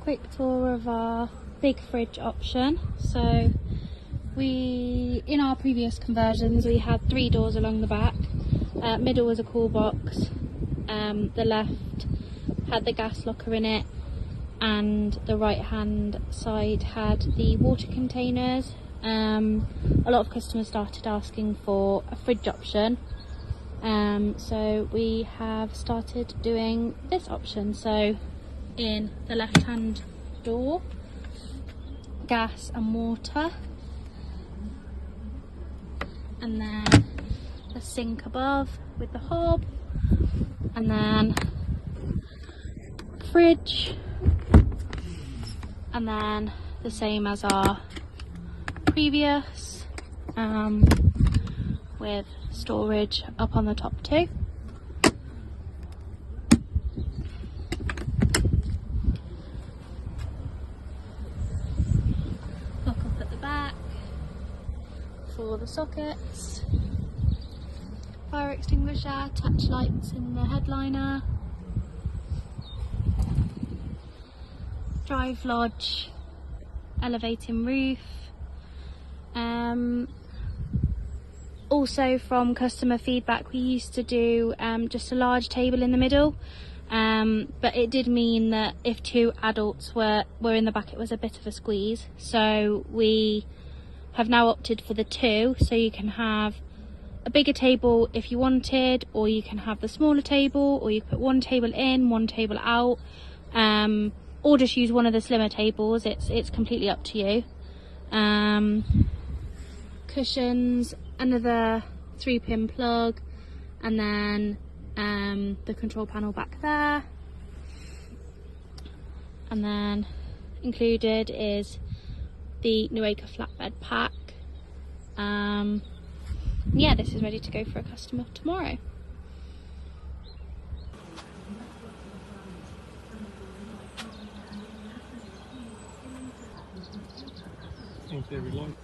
quick tour of our big fridge option. So in our previous conversions we had 3 doors along the back. Middle was a cool box, the left had the gas locker in it, and the right hand side had the water containers. A lot of customers started asking for a fridge option, so we have started doing this option. So in the left hand door, gas and water, and then the sink above with the hob, and then fridge, and then the same as our previous, with storage up on the top too. Hook up at the back for the sockets, fire extinguisher, touch lights in the headliner, drive lodge, elevating roof. Also from customer feedback, we used to do just a large table in the middle, but it did mean that if 2 adults were in the back, it was a bit of a squeeze. So we have now opted for the 2, so you can have a bigger table if you wanted, or you can have the smaller table, or you can put 1 table in, 1 table out, or just use one of the slimmer tables. It's completely up to you. Cushions, another 3-pin plug, and then the control panel back there, and then included is the new Acre flatbed pack. Yeah, this is ready to go for a customer tomorrow. Thanks everyone.